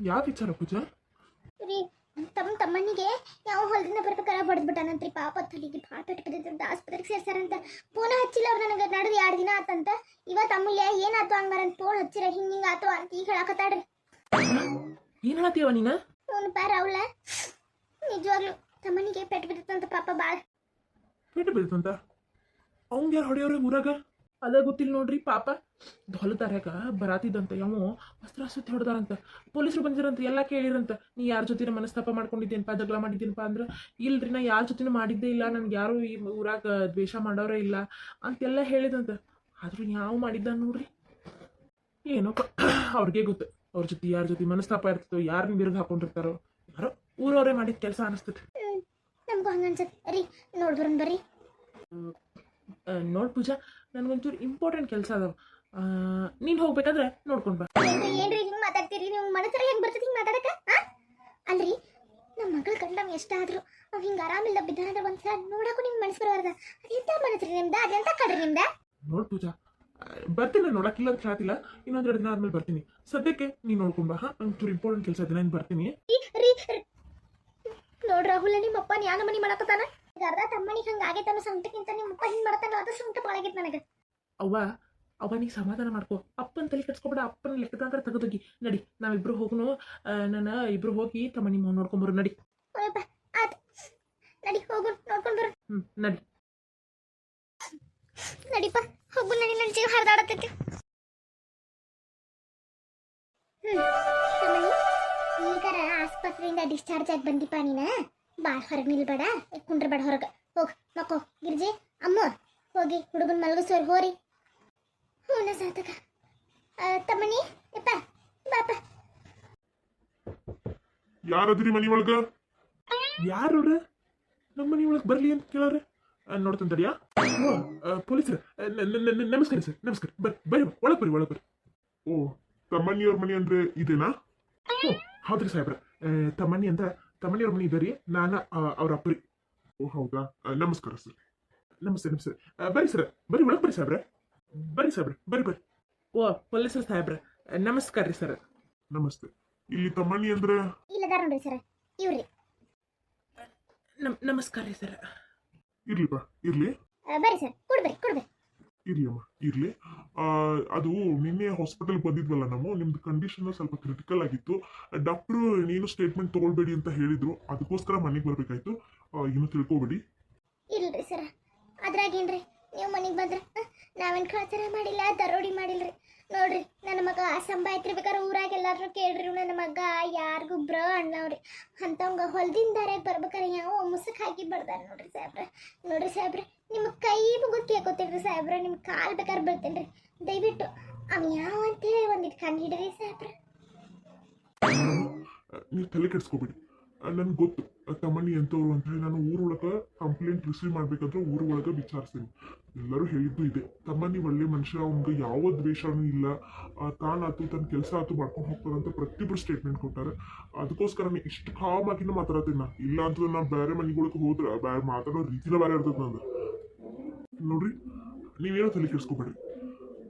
ಯಾವ ವಿಚಾರ ಪೂಜಾ? ರೀ ತಮ್ಮನಿಗೆ ಯಾವ ಹೊಲದಿಂದ ಬರ್ಬೇಕಾರೆ ಬಡ್ದ್ಬಿಟ್ಟಾನಂತ್ರಿ. ಪಾಪ ತಲೆಗೆ ಭಾಳ ಪೆಟ್ಟು ಬಿದ್ದಿದ್ದಂತ ಆಸ್ಪತ್ರೆಗೆ ಸೇರ್ಸಾರಂತ. ಫೋನ್ ಹಚ್ಚಿಲ್ಲ ಅವ್ರು ನನಗೆ. ನಡೆದು 2 ದಿನ ಆತಂತ. ಇವತ್ತು ಅಮೂಲ್ಯ ಏನಾಯ್ತು ಹಂಗಾರಂತ ಫೋನ್ ಹಚ್ಚಿರ ಹಿಂಗೆ ಆತು ಅಂತ ಈಗ ಹೇಳಕತ್ತಾಡ್ರಿ. ಏನ್ ಹೇಳತ್ತೀವ ನೀನ? ಅವನು ಪಾರ ಅವಳ ನಿಜವಾಗ್ಲು ತಮ್ಮನಿಗೆ ಪೆಟ್ಟು ಬಿದ್ದಿತ್ತಂತ ಪಾಪ ಭಾಳ. ಪೇಟೆ ಬೀಳ್ತಂತ ಅವಂಗ ಯಾರು ಹೊಡೆಯವ್ರಿ ಊರಾಗ? ಅದ ಗೊತ್ತಿಲ್ಲ ನೋಡ್ರಿ. ಪಾಪ ಹೊಲದಾರ್ಯಾಗ ಬರಾತಿದ್ದಂತ ಯಾವ ವಸ್ತ್ರ ಸುತ್ತಿ ಹೊಡೆದಾರಂತ. ಪೊಲೀಸರು ಬಂದಿರಂತ, ಎಲ್ಲ ಕೇಳಿರಂತ. ನೀ ಯಾರ ಜೊತೆ ಮನಸ್ತಾಪ ಮಾಡ್ಕೊಂಡಿದ್ದೇನಪ್ಪ, ಜಗಳ ಮಾಡಿದ್ದೇನಪ್ಪ ಅಂದ್ರೆ ಇಲ್ರಿ ನಾ ಯಾರ ಜೊತೆನೂ ಮಾಡಿದ್ದೇ ಇಲ್ಲ, ನನ್ಗೆ ಯಾರು ಈ ಊರಾಗ ದ್ವೇಷ ಮಾಡೋರೇ ಇಲ್ಲ ಅಂತೆಲ್ಲ ಹೇಳಿದಂತ. ಆದ್ರೂ ಯಾವ ಮಾಡಿದ್ದ ನೋಡ್ರಿ ಏನೋ ಅವ್ರಿಗೆ ಗೊತ್ತು. ಅವ್ರ ಜೊತೆ ಯಾರ ಜೊತೆ ಮನಸ್ತಾಪ ಇರ್ತದೋ, ಯಾರನ್ನ ಬಿರುದು ಹಾಕೊಂಡಿರ್ತಾರೋ, ಯಾರೋ ಊರವರೇ ಮಾಡಿದ ಕೆಲಸ ಅನಿಸ್ತದೆ. ನಮಗೂ ಹಂಗ ಅನ್ಸತ್ತೆ ರೀ. ನೋಡ್ಬರೋಣ ಬರ್ರಿ. ನೋಡ್ ಪೂಜಾ, ನನಗೊಂಚೂರು ಇಂಪಾರ್ಟೆಂಟ್ ಕೆಲಸ ಅದಾವ. ನೀನು ಹೋಗ್ಬೇಕಾದ್ರೆ ನೋಡ್ಕೊಂಡು ಬಾ. ಏನ್ರಿ ಹಿಂಗ್ ಮಾತಾಡ್ತೀರಿ ನೀವು? ಮನಸ್ಸರ ಹೆಂಗ್ ಬರ್ತದೆ ಹಿಂಗ್ ಮಾತಾಡಕ? ಅಲ್ರಿ ನಮ್ಮ ಮಗಳ ಕಂಡ ಎಷ್ಟಾದ್ರು ಅವ್ ಹಿಂಗ ಆರಾಮಿಲ್ಲ ಬಿದ್ದಾನ ಒಂದ್ಸಲ ನೋಡಕ್ಕೂ ನಿಮ್ ಮನಸ್ಸು ಬರಬಾರ್ದ? ಅದೆಂತ ಮನಸ್ರಿ ನಿಮ್ದ? ಅದೆಂತ ಕಡ್ರಿ ನಿಮ್ದ? ನೋಡ್ ಪೂಜಾ, ಬರ್ತೀನಿ. ನೋಡಕ್ಕಿಲ್ಲ ಅಂತ ಹೇಳ್ತಿಲ್ಲ, ಇನ್ನೊಂದ್ 2 ದಿನ ಆದ್ಮೇಲೆ ಬರ್ತೀನಿ. ಸದ್ಯಕ್ಕೆ ನೀನು ನೋಡ್ಕೊಂಡ್ ಬಾ. ಒಂಚೂರು ಇಂಪಾರ್ಟೆಂಟ್ ಕೆಲಸ ಇದೆ, ನಾನು ಬರ್ತೀನಿ. ನೋಡ್ ರಾಹುಲ್, ನಿಮ್ಮಪ್ಪ ನ್ಯಾನ ಮನಿ ಮಾಡಕತ್ತಾನ. ಅರ್ಧ ತಮ್ಮನಿಗೆ ಹಂಗ ಆಗೈತೆ ಅನ್ನೋ ಸಂಕಟಕ್ಕಿಂತ ನಿಮ್ಮಪ್ಪ ಹಿಂಗ್ ಮಾಡತಾನ ಅದು ಸಂಕಟ ಬಾಳಾಗೈತೆ ನನಗೆ. ಅವನಿಗೆ ಸಮಾಧಾನ ಮಾಡ್ಕೋ. ಅಪ್ಪನ ತಲೆ ಕೆಡ್ಸ್ಕೊಬೇಡ. ಅಪ್ಪನ ಲೆಕ್ಕದಂದ್ರೆ ತೆಗೆದೋಗಿ ನಡಿ, ನಾವಿಬ್ರು ಹೋಗುನು. ನಾನು ಇಬ್ರು ಹೋಗಿ ತಮ್ಮ ನಿಮ್ಮ ನೋಡ್ಕೊಂಬರು. ನಡಿ ಆತ್ ನಡಿ ಹೋಗು, ನೋಡ್ಕೊಂಡ್ ಬರು. ನಡಿ ನಡಿಪ್ಪ ಹೋಗು. ನನ್ನ ಜೀವ ಹರಿದಾಡತೈತಿ. ತಮ್ಮನಿ, ಈಗಾರ ಆಸ್ಪತ್ರೆಯಿಂದ ಡಿಸ್ಚಾರ್ಜ್ ಆಗಿ ಬಂದಿಪ್ಪ ನೀನ. ಬಾಳ್ ಹೊರಗೆ ನಿಲ್ಬೇಡ, ಕುಂಡ್ರಬೇಡ ಹೊರಗೆ. ಹೋಗ್ ಮಕ್ಕೋ. ಗಿರ್ಜಿ ಅಮ್ಮ ಹೋಗಿ ಹುಡುಗನ್ ಮಲಗಿಸೋರ್ ಹೋರಿ. ಹೂನ ಸಾತಕ. ತಮ್ಮನಿ ಯಪ್ಪ ಬಾಪ. ಯಾರದ್ರಿ ಮನಿ ಒಳಗ? ಯಾರು ನಮ್ಮ ಮನೆ ಒಳಗೆ ಬರ್ಲಿ ಅಂತ ಕೇಳೋರೆ. ನೋಡ್ತಾನೆ ತಡಿಯಾ. ಪೊಲೀಸರ ನಮಸ್ಕಾರ ಸರ್, ನಮಸ್ಕಾರ. ಬರ್ರಿ ಒಳಗೆ ಬರ್ರಿ, ಒಳಗೆ ಬರ್ರಿ. ಓ, ತಮ್ಮನಿಯವ್ರ ಮನಿ ಅಂದ್ರೆ ಇದೇನಾ? ಹೌದ್ರಿ ಸಾಹೇಬ್ರ. ತಮ್ಮನಿಯವ್ರ ಮನೆ ಇದ್ದರಿ. ನಾನು ಅವ್ರ ಅಪ್ಪರಿ. ಓ ಹೌದಾ, ನಮಸ್ಕಾರ ಸರ್. ನಮಸ್ತೆ ನಮಸ್ತೆ. ಬರ್ರಿ ಸರ್, ಬರ್ರಿ ಒಳಗೆ ಬರ್ರಿ ಸಾಹೇಬ್ರ. ಬರ್ರಿ ಸಾಹೇಬ್ರ, ಬರ್ರಿ. ಓ ಪೊಲೀಸರ ಸಾಹೇಬ್ರ, ನಮಸ್ಕಾರ ರೀ ಸರ್. ನಮಸ್ತೆ. ಇಲ್ಲಿ ತಮ್ಮನಿ ಅಂದ್ರೆ? ಇಲ್ಲದಾರ ನೋಡ್ರಿ ಸರ್, ಇವ್ರಿ. ನಮಸ್ಕಾರ ರೀ ಸರ್. ಇರ್ಲಿಪ್ಪ, ಇರ್ಲಿ. ಬರ್ರಿ ಸರ್, ಕೊಡ್ಬೇರಿ. ಇರ್ಲಿ ಅಮ್ಮ, ಇರ್ಲಿ. ಅದು ನಿನ್ನೆ ಹಾಸ್ಪಿಟಲ್ ಬಂದಿದ್ವಲ್ಲ ನಾವು, ನಿಮ್ದು ಕಂಡೀಷನ್ ಸ್ವಲ್ಪ ಕ್ರಿಟಿಕಲ್ ಆಗಿತ್ತು. ಡಾಕ್ಟ್ರು ನೀನು ಸ್ಟೇಟ್ಮೆಂಟ್ ತಗೊಳ್ಬೇಡಿ ಅಂತ ಹೇಳಿದ್ರು, ಅದಕ್ಕೋಸ್ಕರ ಮನೆಗೆ ಬರ್ಬೇಕಾಯ್ತು. ಏನು ತಿಳ್ಕೊಬೇಡಿ. ಇಲ್ರಿ ಸರ್, ಅದ್ರಾಗೇನ್ರಿ ನೀವು ಮನೆಗೆ ಬಂದ್ರೆ ನಾವೇನು ಕಳ್ತನ ಮಾಡಿಲ್ಲ, ದರೋಡಿ ಮಾಡಿಲ್ರಿ. ನೋಡ್ರಿ ನನ್ನ ಮಗ ಸಂಬಾಯ್ತಿರ್ಬೇಕಾದ್ರೆ ಊರಾಗ ಎಲ್ಲಾರು ಕೇಳ್ರಿ, ನನ್ನ ಮಗ ಯಾರಿಗೂ ಬ್ರ ಅಣ್ಣವ್ರಿ ಅಂತವಂಗ ಹೊಲ್ದಿಂದ ದಾರ್ಯಾಗ ಬರ್ಬೇಕಾರೆ ಯಾವ ಮುಸುಕ್ ಹಾಕಿ ಬಡ್ದಾರ ನೋಡ್ರಿ ಸಾಹೇಬ್ರ. ನೋಡ್ರಿ ಸಾಹೇಬ್ರ, ನಿಮ್ಮ ಕೈ ಮುಗಿದು ಕೇಳ್ಕೊತೀನ್ರಿ ಸಾಹೇಬ್ರ, ನಿಮ್ಮ ಕಾಲ್ ಬೇಕಾದ್ರೆ ಬೀಳ್ತೇನ್ರಿ. ದಯವಿಟ್ಟು ಅವ್ ಯಾವ ಅಂತೇಳಿ ಒಂದಿಟ್ಟು ಕಂಡು ಹಿಡ್ರಿ ಸಾಹೇಬ್ರ. ನೀವು ತಲೆ ಕೆಡ್ಸ್ಕೊಬೇಡಿ. ನನ್ಗೆ ಗೊತ್ತು ತಮ್ಮನಿ ಎಂಥವ್ರು ಅಂತ ಹೇಳಿ. ನಾನು ಊರೊಳಗೆ ಕಂಪ್ಲೇಂಟ್ ರಿಸೀವ್ ಮಾಡ್ಬೇಕಾದ್ರೆ ಊರೊಳಗೆ ವಿಚಾರಿಸ್ತೀನಿ. ಎಲ್ಲರೂ ಹೇಳಿದ್ದು ಇದೆ, ತಮ್ಮನಿ ಒಳ್ಳೆ ಮನುಷ್ಯ, ಅವ್ನಿಗೆ ಯಾವ ದ್ವೇಷನೂ ಇಲ್ಲ, ತಾನಾತು ತನ್ನ ಕೆಲಸ ಆತು ಮಾಡ್ಕೊಂಡು ಹೋಗ್ತಾರಂತ ಪ್ರತಿಯೊಬ್ಬರು ಸ್ಟೇಟ್ಮೆಂಟ್ ಕೊಟ್ಟಾರೆ. ಅದಕ್ಕೋಸ್ಕರ ಇಷ್ಟು ಕಾಮ್ ಆಗಿನ ಮಾತಾಡತ್ತೀನಿ ನಾ. ಇಲ್ಲ ಅಂತ ನಾ ಬೇರೆ ಮನೆಗಳಿಗೆ ಹೋದ್ರೆ ಮಾತಾಡೋ ರೀತಿನ ಬೇರೆ ಇರ್ತದೆ ನಂದು. ನೋಡ್ರಿ, ನೀವೇನೋ ತಲೆ ಕೆಡ್ಸ್ಕೊಬೇಡ್ರಿ.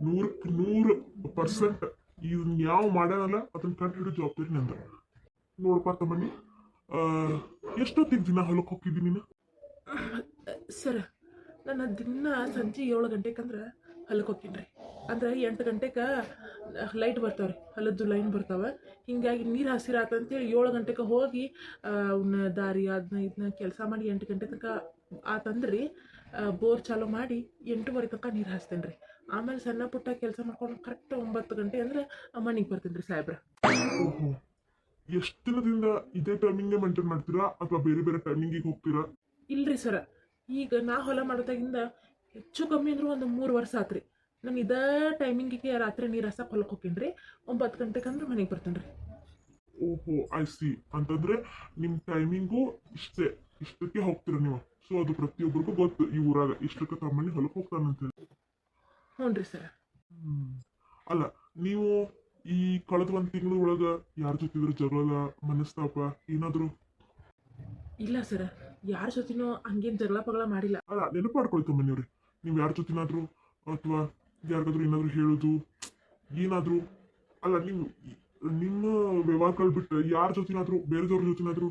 100% ಇದನ್ನ ಯಾವ ಮಾಡ್ಯಾನಲ್ಲ ಅದನ್ನ ಕಂಡು ಹಿಡಿದು ಜವಾಬ್ದಾರಿ ನಂದ. ನೋಡಪ್ಪ ತಮ್ಮನಿ, ಎಷ್ಟೊತ್ತಿಗೆ ದಿನ ಹೊಲಕ್ಕೆ ಹೋಗಿದ್ದೀನಿ ನೀನು? ಸರ್, ನಾನು ದಿನ ಸಂಜೆ 7 ಗಂಟೆಗೆ ಹೊಲಕ್ಕೆ ಹೋಗ್ತೀನಿ ರೀ. ಅಂದ್ರೆ 8 ಗಂಟೆಗೆ ಲೈಟ್ ಬರ್ತಾವ್ರಿ, ಹೊಲದ್ದು ಲೈನ್ ಬರ್ತಾವೆ. ಹಿಂಗಾಗಿ ನೀರು ಹಸಿರಾತ ಅಂತೇಳಿ 7 ಗಂಟೆಗೆ ಹೋಗಿ ಅವನ್ನ ದಾರಿ ಅದನ್ನ ಇದನ್ನ ಕೆಲಸ ಮಾಡಿ 8 ಗಂಟೆ ತನಕ ಆತಂದ್ರಿ ಬೋರ್ ಚಾಲು ಮಾಡಿ 8:30 ತನಕ ನೀರು ಹಾಸ್ತೇನೆ ರೀ. ಆಮೇಲೆ ಸಣ್ಣ ಪುಟ್ಟ ಕೆಲಸ ಮಾಡ್ಕೊಂಡು ಕರೆಕ್ಟ್ 9 ಗಂಟೆ ಅಂದ್ರೆ ಮನೆಗೆ ಬರ್ತೀನಿ ರೀ ಸಾಹೇಬ್ರ. ಓಹೋ, ಎಷ್ಟು ದಿನದಿಂದ ಇದೇ ಟೈಮಿಂಗ್ ಮೇಂಟೈನ್ ಮಾಡ್ತೀರಾ ಅಥವಾ ಬೇರೆ ಬೇರೆ ಟೈಮಿಂಗಿಗೆ ಹೋಗ್ತೀರಾ? ಇಲ್ರಿ ಸರ, ಈಗ ನಾ ಹೊಲ ಮಾಡೋದಾಗಿಂದ ಹೆಚ್ಚು ಕಮ್ಮಿ ಅಂದ್ರೆ ಒಂದು 3 ವರ್ಷ ಆತ್ರಿ. ನಾನು ಇದೇ ಟೈಮಿಂಗಿಗೆ ರಾತ್ರಿ ನೀರು ಹಾಸಕ್ಕೆ ಹೊಲಕ್ಕೆ ಹೋಗ್ತೀನಿ ರೀ. 9 ಗಂಟೆಗೆ ಅಂದ್ರೆ ಮನೆಗೆ ಬರ್ತೀನಿ ರೀ. ಓಹೋ, ಐ ಸಿ. ಅಂತಂದ್ರೆ ನಿಮ್ಮ ಟೈಮಿಂಗು ಇಷ್ಟಕ್ಕೆ ಹೋಗ್ತೀರಾ ನೀವು. ಸೊ ಅದು ಪ್ರತಿಯೊಬ್ಬರಿಗೂ ಗೊತ್ತು ಈ ಊರಾಗ ಇಷ್ಟಕ್ಕೆ ತಮ್ಮನಿ ಹೊಲಕ್ಕೆ ಹೋಗ್ತಾನಂತೇಳಿ. ಹ್ಞೂ ರೀ ಸರ್. ಅಲ್ಲ, ನೀವು ಈ ಕಳೆದ 1 ತಿಂಗಳ ಒಳಗ ಯಾರ ಜೊತೆ ಜಗಳ ಮನಸ್ತಾಪ ಏನಾದ್ರು? ಇಲ್ಲ ಸರ್, ಯಾರ ಜೊತೆನೂ ಹಂಗೇನು ಜಗಳ ಪಗಳ ಮಾಡಿಲ್ಲ. ಅಲ್ಲ, ನೆನಪು ಮಾಡ್ಕೊಳ್ತಾ ಮನೆಯವ್ರಿ, ನೀವು ಯಾರ ಜೊತೆನಾದ್ರು ಅಥವಾ ಯಾರಿಗಾದ್ರೂ ಏನಾದ್ರು ಹೇಳೋದು ಏನಾದ್ರು? ಅಲ್ಲ, ನೀವು ನಿಮ್ಮ ವ್ಯವಹಾರಗಳು ಬಿಟ್ಟು ಯಾರ ಜೊತೆನಾದ್ರು ಬೇರೆದವ್ರ ಜೊತೆನಾದ್ರು?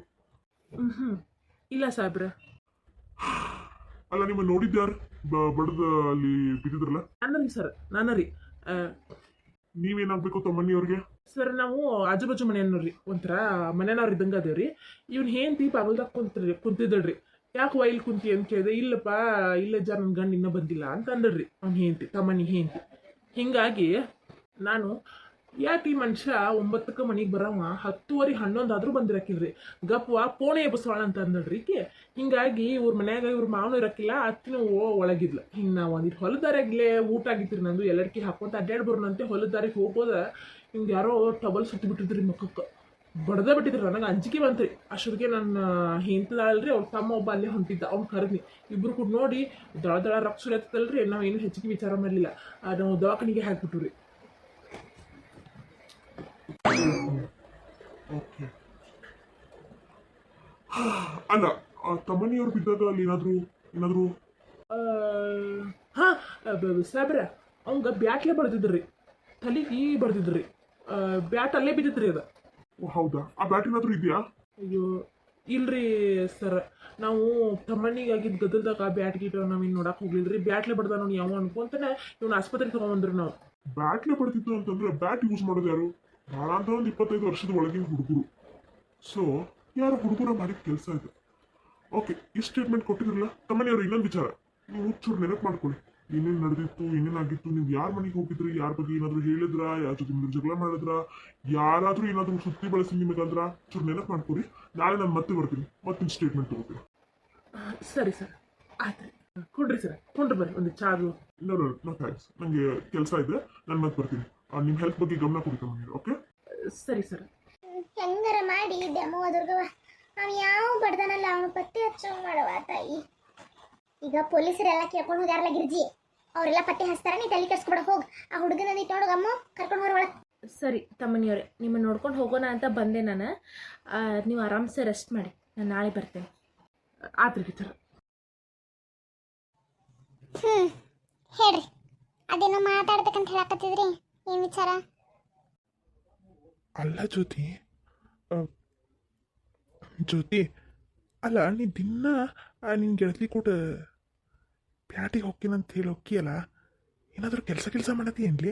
ಹ್ಞೂ ಇಲ್ಲ ಸಾಹೇಬ್ರ. ಅಲ್ಲ, ನಿಮ್ಮ ನೋಡಿದ್ಯಾರು ಬಡದ ಅಲ್ಲಿ ಬಿದ್ದಿದ್ರಲ್ಲ? ನಾನರಿ ಸರ್, ನಾನರಿ. ನೀವೇನಾಗ್ಬೇಕು ತಮ್ಮನಿಯವ್ರಿಗೆ? ಸರ್ ನಾವು ಆಜು ಬಾಜು ಮನೆಯವ್ರಿ, ಒಂಥರ ಮನೆಯವ್ರ ಇದ್ದಂಗೆ ಅದೇವ್ರಿ. ಇವ್ನ ಹೆಂಡತಿ ಬಾಗಲ್ದಾಗ ಕುಂತಿದ್ದಳ್ರಿ. ಯಾಕೆ ಇಲ್ಲಿ ಕುಂತಿ ಅಂತ ಕೇಳಿದೆ. ಇಲ್ಲಪ್ಪ ಇಲ್ಲೇ ಜರ ನನ್ನ ಗಂಡ ಇನ್ನೂ ಬಂದಿಲ್ಲ ಅಂತ ಅಂದಳ್ರಿ. ಅವ್ನ ಹೆಂಡತಿ, ತಮ್ಮನಿ ಹೆಂಡತಿ. ಹಿಂಗಾಗಿ ನಾನು ಯಾಕೆ ಈ ಮನುಷ್ಯ 9ಕ್ಕೆ ಮನೆಗೆ ಬರವ 10:30 11 ಆದ್ರೂ ಬಂದಿರಕ್ಕಿಲ್ರಿ. ಗಪ್ವ ಪೋಣೆ ಎಬ್ಬಸವಾಳ ಅಂತ ಅಂದಳ್ರಿ ಈಕೆ. ಹಿಂಗಾಗಿ ಇವ್ರ ಮನ್ಯಾಗ ಇವ್ರ ಮಾವನು ಇರಕ್ಕಿಲ್ಲ, ಅತ್ತಿನೂ ಒಳಗಿದ್ಲ. ಹಿಂಗೆ ನಾವು ಒಂದಿಟ್ಟು ಹೊಲದಾರಾಗಿಲ್ಲೇ ಊಟ ಆಗಿತ್ರಿ ನಂದು. ಎಲ್ಲರಿಕಿ ಹಾಕೊಂತ ಅಡ್ಡಾಡ್ ಬರೋಣಂತೆ ಹೊಲದಾರಿಗೆ ಹೋಗೋದ ಹಿಂಗೆ ಯಾರೋ ಟಬಲ್ ಸುತ್ತಿ ಬಿಟ್ಟಿದ್ರಿ ಮುಖಕ್ಕೆ. ಬಡ್ದ ಬಿಟ್ಟಿದ್ರಿ. ನನಗೆ ಅಂಜಿಕೆ ಬಂತ್ರಿ. ಅಷ್ಟೊತ್ತಿಗೆ ನನ್ನ ಹೆಂತದಾಳಲ್ರಿ, ಅವ್ರ ತಮ್ಮ ಒಬ್ಬ ಅಲ್ಲೇ ಹೊಂಟಿದ್ದ. ಅವ್ನು ಕರೆದ್ನಿ. ಇಬ್ರು ಕೂಡ ನೋಡಿ ದಳ ದಳ ರಕ್ತ ಸುರಿಯತ್ತಲ್ರಿ. ನಾವು ಏನು ಹೆಚ್ಚಿಗೆ ವಿಚಾರ ಮಾಡಲಿಲ್ಲ. ನಾವು ದವಾಖಾನಿಗೆ ಹಾಕ್ಬಿಟ್ರಿ. ಓಕೆ. ಅಲ್ಲ, ತಮ್ಮನಿಯವ್ರು ಬಿದ್ದಾಗ ಅಲ್ಲಿ ಏನಾದ್ರು ಹಾಂ ಸಾಬ್ರ, ಅವಂಗ ಬ್ಯಾಟ್ಲೆ ಬಡ್ದಿದ್ರಿ, ತಲೆಗೆ ಬಡ್ದಿದ್ರಿ. ಬ್ಯಾಟ್ ಅಲ್ಲೇ ಬಿದ್ದಿದ್ರಿ ಅದು. ಓ, ಹೌದಾ? ಆ ಬ್ಯಾಟ್ ಏನಾದ್ರು ಇದೆಯಾ? ಅಯ್ಯೋ ಇಲ್ರಿ ಸರ್, ನಾವು ತಮ್ಮನಿಗಾಗಿದ್ದ ಗದ್ದಲ್ದಾಗ ಆ ಬ್ಯಾಟ್ ಗೀಟ ನಾವಿನ್ನು ನೋಡಕ್ಕೆ ಹೋಗ್ಲಿಲ್ರಿ. ಬ್ಯಾಟ್ಲೆ ಬಡ್ದ ನೋಡಿ ಯಾವ ಅನ್ಕೊಂತಾನೆ ಇವ್ನ ಆಸ್ಪತ್ರೆಗೆ ತಗೊಂಡ್ಬಂದ್ರಿ ನಾವು. ಬ್ಯಾಟ್ಲೆ ಪಡ್ತಿತ್ತು ಅಂತಂದ್ರೆ ಬ್ಯಾಟ್ ಯೂಸ್ ಮಾಡೋದು ಯಾರು? ಭಾಳ ಅಂತ ಒಂದು 25 ವರ್ಷದ ಒಳಗಿನ ಹುಡುಗರು. ಸೊ ಯಾರು ಹುಡುಗರ ಮಾಡಿದ ಕೆಲಸ ಇದೆ. ಓಕೆ, ಈ ಸ್ಟೇಟ್ಮೆಂಟ್ ಕೊಟ್ಟಿದ್ರಲ್ಲ ತಮ್ಮನಿಯವ್ರು, ಇನ್ನೊಂದು ವಿಚಾರ ನೀವು ಚೂರು ನೆನಪು ಮಾಡ್ಕೊಳ್ಳಿ. ಏನೇನು ನಡೆದಿತ್ತು, ಏನೇನಾಗಿತ್ತು, ನೀವು ಯಾರ ಮನೆಗೆ ಹೋಗಿದ್ರಿ, ಯಾರ ಬಗ್ಗೆ ಏನಾದರೂ ಹೇಳಿದ್ರ, ಯಾರ ಜೊತೆ ನಿಮ್ಗೆ ಜಗಳ ಮಾಡಿದ್ರ, ಯಾರಾದರೂ ಏನಾದರೂ ಸುತ್ತಿ ಬಳಸಿ ನಿಮಗಂದ್ರ ಚೂರು ನೆನಪು ಮಾಡ್ಕೊರಿ. ನಾಳೆ ನಾನು ಮತ್ತೆ ಬರ್ತೀನಿ, ಮತ್ತಿನ ಸ್ಟೇಟ್ಮೆಂಟ್ ತಗೋತೀನಿ. ಸರಿ ಸರ್, ಆಯ್ತು ರೀ. ಕೊಡ್ರಿ ಸರ್, ಕೊಂಡ್ರಿ ಬರ್ರಿ ಒಂದು ಚಾದು. ನೋ ಥ್ಯಾಂಕ್ಸ್, ನನಗೆ ಕೆಲಸ ಇದೆ, ನಾನು ಮತ್ತೆ ಬರ್ತೀನಿ. ನಿಮ್ಮ ಹೆಲ್ತ್ ಬಗ್ಗೆ ಗಮನ ಕೊಡಿ ತಮ್ಮನಿಯವ್ರು. ಓಕೆ, ಸರಿ ಸರ್. ಹೆಂಗಾರ ಮಾಡಿ ಡೆಮೋ ಅದ್ರಗವ ಅವ್ ಯಾವ ಬಡ್ದನಲ್ಲ ಅವನು ಪತ್ತೆ ಹಚ್ಚೋ ಮಾಡವ ತಾಯಿ. ಈಗ ಪೊಲೀಸರೆಲ್ಲ ಕೇಳ್ಕೊಂಡು ಹೋಗ್ಯಾರಲ್ಲ ಗಿರ್ಜಿ, ಅವರೆಲ್ಲ ಪತ್ತೆ ಹಚ್ತಾರ. ನೀ ತಲೆ ಕೆಡ್ಸ್ಕೊಡ ಹೋಗ್. ಆ ಹುಡುಗನ ಇಟ್ಟೋಡು ಅಮ್ಮ ಕರ್ಕೊಂಡು ಹೊರೊಳಗೆ. ಸರಿ ತಮ್ಮನಿಯವರೇ, ನಿಮ್ಮನ್ನು ನೋಡ್ಕೊಂಡು ಹೋಗೋಣ ಅಂತ ಬಂದೆ ನಾನು. ನೀವು ಆರಾಮ್ಸೆ ರೆಸ್ಟ್ ಮಾಡಿ, ನಾನು ನಾಳೆ ಬರ್ತೇನೆ. ಆತ್ರಿ ಟೀಚರ್. ಹೇಳ್ರಿ, ಅದೇನೋ ಮಾತಾಡ್ಬೇಕಂತ ಹೇಳಕತ್ತಿದ್ರಿ, ಏನು ವಿಚಾರ? ಅಲ್ಲ ಜ್ಯೋತಿ, ಅಲ್ಲ ನೀ ದಿನ ನಿನ್ನ ಗೆಳತಿ ಕೂಡ ಪ್ಯಾಟಿಗೆ ಹೋಗ್ತೀನಂತ ಹೇಳಿ ಹೋಗ್ಯಲ್ಲ, ಏನಾದರೂ ಕೆಲಸ ಮಾಡತ್ತಿ ಏನ್ಲಿ?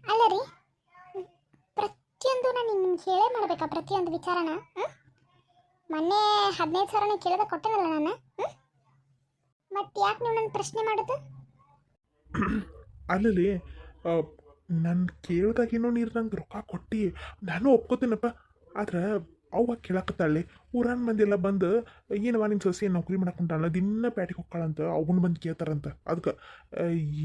ಅಲ್ಲ ರೀ, ಪ್ರತಿಯೊಂದು ನಾನು ನಿಮ್ಗೆ ಹೇಳೇ ಮಾಡ್ಬೇಕಾ? ಪ್ರತಿಯೊಂದು ವಿಚಾರನ ಮೊನ್ನೆ 15,000 ಕೇಳಿದ ಕೊಟ್ಟೆನಲ್ಲ ನಾನು. ಮತ್ತೆ ಯಾಕೆ ನೀವು ನನ್ನ ಪ್ರಶ್ನೆ ಮಾಡೋದು? ಅಲ್ಲಲ್ಲಿ ನಾನು ಕೇಳ್ದಾಗೇನೋ ನೀರು ನಂಗೆ ರೊಕ್ಕ ಕೊಟ್ಟು ನಾನು ಒಪ್ಕೋತೀನಪ್ಪ. ಆದ್ರೆ ಅವಾಗ ಕೇಳಕತ್ತಾಳೆ, ಊರಾನ ಮಂದಿ ಎಲ್ಲ ಬಂದು ಏನವ ನಿಮ್ಮ ಸೊಸೆ ನೌಕರಿ ಮಾಡಕೊಂಡಾಳ, ದಿನ ಪ್ಯಾಟಿಗೆ ಹೋಗ್ಕಾಳಂತ, ಅವನ್ನ ಬಂದು ಕೇಳ್ತಾರಂತ. ಅದಕ್ಕೆ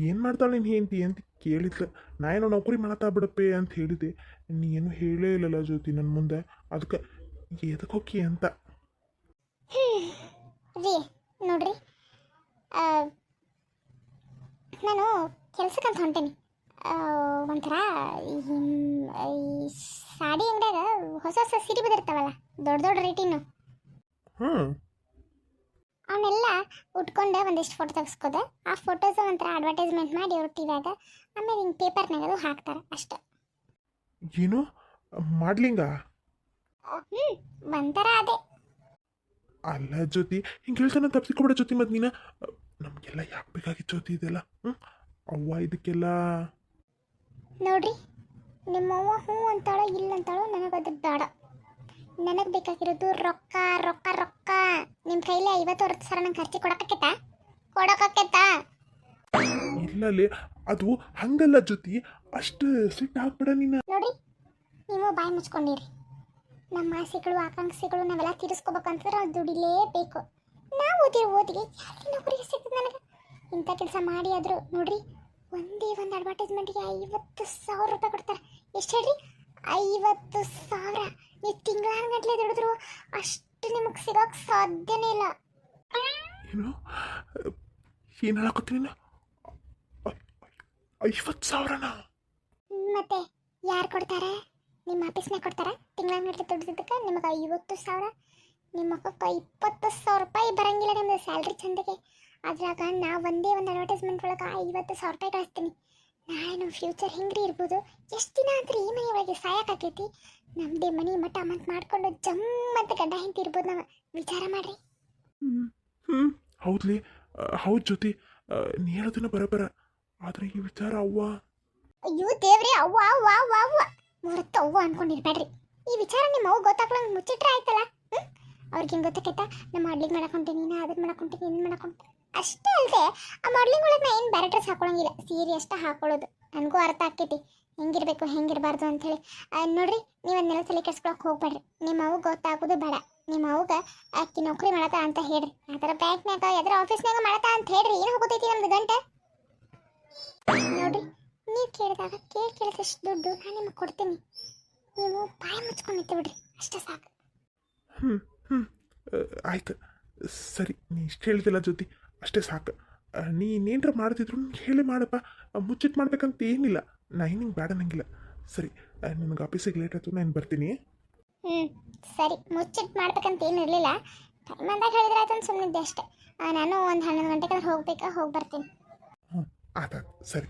ಏನು ಮಾಡ್ತಾಳೆ ನೀನು ಹೆಂಡ್ತಿ ಅಂತ ಕೇಳಿದ್ಲು. ನಾ ಏನೋ ನೌಕರಿ ಮಾಡತ್ತಾ ಬಿಡಪ್ಪೆ ಅಂತ ಹೇಳಿದೆ. ನೀ ಏನು ಹೇಳೇ ಇಲ್ಲಲ್ಲ ಜ್ಯೋತಿ ನನ್ನ ಮುಂದೆ. ಅದಕ್ಕೆ ಎದಕ್ಕೆ ಹೋಗಿ ಅಂತ. ರೀ ನೋಡ್ರಿ, ನಾನು ಕೆಲ್ಸಕ್ಕಂತ ಹೊಂಟೇನಿ. ಒಂಥರ ಈ ಸಾಡಿ ಅಂಗಡಿಯಾಗ ಹೊಸ ಸೀರೆ ಬಂದಿರ್ತಾವಲ್ಲ, ದೊಡ್ಡ ರೇಟಿನ, ಅವನ್ನೆಲ್ಲ ಉಟ್ಕೊಂಡು ಒಂದಿಷ್ಟು ಫೋಟೋ ತೆಗೆಸ್ಕೋದೆ. ಆ ಫೋಟೋಸ್ ಒಂಥರ ಅಡ್ವರ್ಟೈಸ್ಮೆಂಟ್ ಮಾಡಿ ಅವ್ರ ಟಿವ್ಯಾಗ, ಆಮೇಲೆ ಹಿಂಗೆ ಪೇಪರ್ನಾಗ ಅದು ಹಾಕ್ತಾರೆ ಅಷ್ಟೆ. ಏನು ಮಾಡ್ಲಿಂಗ? ಒಂಥರ ಅದೇ. ಅಲ್ಲ ಜ್ಯೋತಿ, ಹಿಂಗೆ ಹೇಳ್ತಾನೆ ತಪ್ಪಿಸ್ಕೊಬಿಡ ಜ್ಯೋತಿ. ಮತ್ತು ನೀನು ನಮಗೆಲ್ಲ ಯಾಕೆ ಬೇಕಾಗಿತ್ತು ಜ್ಯೋತಿ ಇದೆಲ್ಲ? ಅವ್ವ ಇದಕ್ಕೆಲ್ಲ ನೋಡ್ರಿ, ನಿಮ್ಮವ್ವ ಹ್ಞೂ ಅಂತಾಳೋ ಇಲ್ಲ ಅಂತಾಳೋ ನನಗದು ಬೇಡ. ನನಗೆ ಬೇಕಾಗಿರೋದು ರೊಕ್ಕ ರೊಕ್ಕ ರೊಕ್ಕ. ನಿಮ್ಮ ಕೈಲಿ 50,000 ನಂಗೆ ಖರ್ಚು ಕೊಡೋಕ್ಕಾಕೈತಾ? ಇಲ್ಲಲ್ಲಿ ಅದು ಹಂಗಲ್ಲ ಜ್ಯೋತಿ, ಅಷ್ಟು ಸಿಟ್ಟು ಹಾಕ್ಬೇಡ ನೀನು. ನೋಡ್ರಿ, ನೀವು ಬಾಯಿ ಮುಚ್ಕೊಂಡಿರಿ. ನಮ್ಮ ಆಸೆಗಳು ಆಕಾಂಕ್ಷೆಗಳು ನಾವೆಲ್ಲ ತೀರಿಸ್ಕೋಬೇಕಂತಂದ್ರೆ ಅದು ದುಡಿಲೇಬೇಕು. ನಾವು ಓದಿರೋ ಓದಿಗೆ ಯಾರಿಗೆ ನೌಕರಿಗೆ ಸಿಗ್ತದೆ ನನಗೆ? ಇಂಥ ಕೆಲಸ ಮಾಡಿ ಆದರೂ ನೋಡ್ರಿ, ಒಂದೇ ಒಂದು ಅಡ್ವರ್ಟೈಸ್ಮೆಂಟ್ಗೆ 50,000 ರೂಪಾಯಿ ಕೊಡ್ತಾರೆ. ಎಷ್ಟು ಹೇಳ್ರಿ? 50,000. ನೀವು ತಿಂಗಳಾನುಗಟ್ಟಲೆ ದುಡಿದ್ರು ಅಷ್ಟು ನಿಮಗೆ ಸಿಗೋಕೆ ಸಾಧ್ಯನೇ ಇಲ್ಲ. ಏನು ಏನು ಹೇಳಕತ್ತೀನಿ? 50,000ನಾ? ಮತ್ತೆ ಯಾರು ಕೊಡ್ತಾರೆ? ನಿಮ್ಮ ಆಫೀಸ್ನಾಗ ಕೊಡ್ತಾರೆ? ತಿಂಗಳಾನುಗಟ್ಟಲೆ ದುಡಿದಿದ್ದಕ್ಕೆ ನಿಮಗೆ 50,000, ನಿಮ್ಮ ಮಕ್ಕಕ್ಕೆ 20,000 ರೂಪಾಯಿ ಬರಂಗಿಲ್ಲ ನಿಮ್ಮದು ಸ್ಯಾಲ್ರಿ ಚಂದಗೆ. ಅದ್ರಾಗ ನಾ ಒಂದೇ ಒಂದು ಅಡ್ವರ್ಟೈಸ್ಮೆಂಟ್ ಒಳಗೆ 50,000 ರೂಪಾಯಿ ಕಳಿಸ್ತೀನಿ. ನಾಳೆ ನಮ್ಮ ಫ್ಯೂಚರ್ ಹೆಂಗ್ರಿ ಇರ್ಬೋದು. ಎಷ್ಟು ದಿನ ಅಂದ್ರೆ ಈ ಮನೆ ಒಳಗೆ ಸಾಯಕಾಕೈತಿ. ನಮ್ಮದೇ ಮನೆ ಮಠ ಮಂತ್ ಮಾಡ್ಕೊಂಡು ಜಮ್ ಅಂತ ಗಂಡ ಹೆಂಡತಿ ಇರ್ಬೋದು. ನಾವು ವಿಚಾರ ಮಾಡ್ರಿ. ಹ್ಞೂ ಹೌದ್ಲಿ, ಹೌದು ಜ್ಯೋತಿ, ನೀ ಹೇಳೋದನ್ನ ಬರಬರ. ಆದರೆ ಈ ವಿಚಾರ ಅವ್ವ ಅಯ್ಯೋ ದೇವ್ರಿ, ಅವ್ವ ಅವ್ವ ಅವ್ವ ಅವ್ವ ಮೂರತ್ತು ಅವ್ವ ಅನ್ಕೊಂಡಿರ್ಬೇಡ್ರಿ. ಈ ವಿಚಾರ ನಿಮ್ಮ ಅವ್ವ ಗೊತ್ತಾಗ್ಲಂಗೆ ಮುಚ್ಚಿಟ್ರೆ ಆಯ್ತಲ್ಲ. ಅವ್ರಿಗೆ ಹೆಂಗೆ ಗೊತ್ತಾಕೈತಾ, ನಮ್ಮ ಮಾಡ್ಲಿಂಗ್ ಮಾಡಕೊಂತೀನಿ, ನಾ ಅದನ್ನ ಮಾಡಕೊಂತೀನಿ, ಇನ್ನು ಮಾಡಕೊಂತೀನಿ. ಅಷ್ಟೇ ಅಲ್ಲದೆ ಆ ಮಾಡ್ಲಿಂಗ್ ಒಳಗೆ ನಾ ಏನು ಬೇರೆ ಡ್ರೆಸ್ ಹಾಕೊಳಂಗಿಲ್ಲ, ಸೀರೆ ಅಷ್ಟೇ ಹಾಕೊಳ್ಳೋದು. ನನಗೂ ಅರ್ಥ ಆಕೈತಿ ಹೆಂಗಿರ್ಬೇಕು ಹೆಂಗಿರಬಾರ್ದು ಅಂಥೇಳಿ. ನೋಡ್ರಿ, ನೀವು ಅದನ್ನೆಲ್ಲ ತಲೆ ಕೆಡ್ಸ್ಕೊಳಕ್ಕೆ ಹೋಗ್ಬೇಡ್ರಿ. ನಿಮ್ಮ ಅವ್ಗೆ ಗೊತ್ತಾಗೋದು ಬೇಡ. ನಿಮ್ಮ ಅವ್ಗೆ ಆಕಿ ನೌಕರಿ ಮಾಡತ್ತ ಅಂತ ಹೇಳ್ರಿ, ಆ ಥರ ಬ್ಯಾಂಕ್ನಾಗ ಯಾವ್ದಾರ ಆಫೀಸ್ನಾಗ ಮಾಡತ್ತ ಅಂತ ಹೇಳ್ರಿ. ಏನು ಹೋಗೋತೈತಿ ನಮ್ದು ಗಂಟೆ. ನೋಡ್ರಿ, ನೀವು ಕೇಳಿದಾಗ ಕೇಳಿದಷ್ಟು ದುಡ್ಡು ನಾನು ನಿಮಗೆ ಕೊಡ್ತೀನಿ. ನೀವು ಬಾಯಿ ಮುಚ್ಕೊಂಡಿತ್ತೆ ಬಿಡ್ರಿ, ಅಷ್ಟೇ ಸಾಕು. ಹ್ಞೂ ಆಯ್ತು, ಸರಿ. ನೀ ಇಷ್ಟು ಹೇಳಿದಿಲ್ಲ ಜ್ಯೋತಿ, ಅಷ್ಟೇ ಸಾಕು. ನೀ ಇನ್ನೇನ್ರ ಮಾಡ್ತಿದ್ರು ಹೇಳಿ ಮಾಡಪ್ಪ, ಮುಚ್ಚಿಟ್ಟು ಮಾಡ್ಬೇಕಂತ ಏನಿಲ್ಲ. ನಾ ನಿಂಗೆ ಬೇಡ ನಂಗಿಲ್ಲ. ಸರಿ, ನನಗೆ ಆಫೀಸಿಗೆ ಲೇಟ್ ಆಯ್ತು, ನಾನು ಬರ್ತೀನಿ. ಸರಿ, ಮುಚ್ಚಿಟ್ಟು ಮಾಡ್ಬೇಕಂತ ಏನು ಇರಲಿಲ್ಲ. ಟೈಮ್ ಅಂದಾಗ ಹೇಳಿದ್ರೆ ಆಯ್ತು ಅಂತ ಸುಮ್ಮನಿದ್ದೆ ಅಷ್ಟೇ. ನಾನು ಒಂದು 11 ಗಂಟೆಗೆ ಹೋಗ್ಬೇಕಾ, ಹೋಗಿ ಬರ್ತೀನಿ. ಹ್ಞೂ ಆಯ್ತು, ಸರಿ.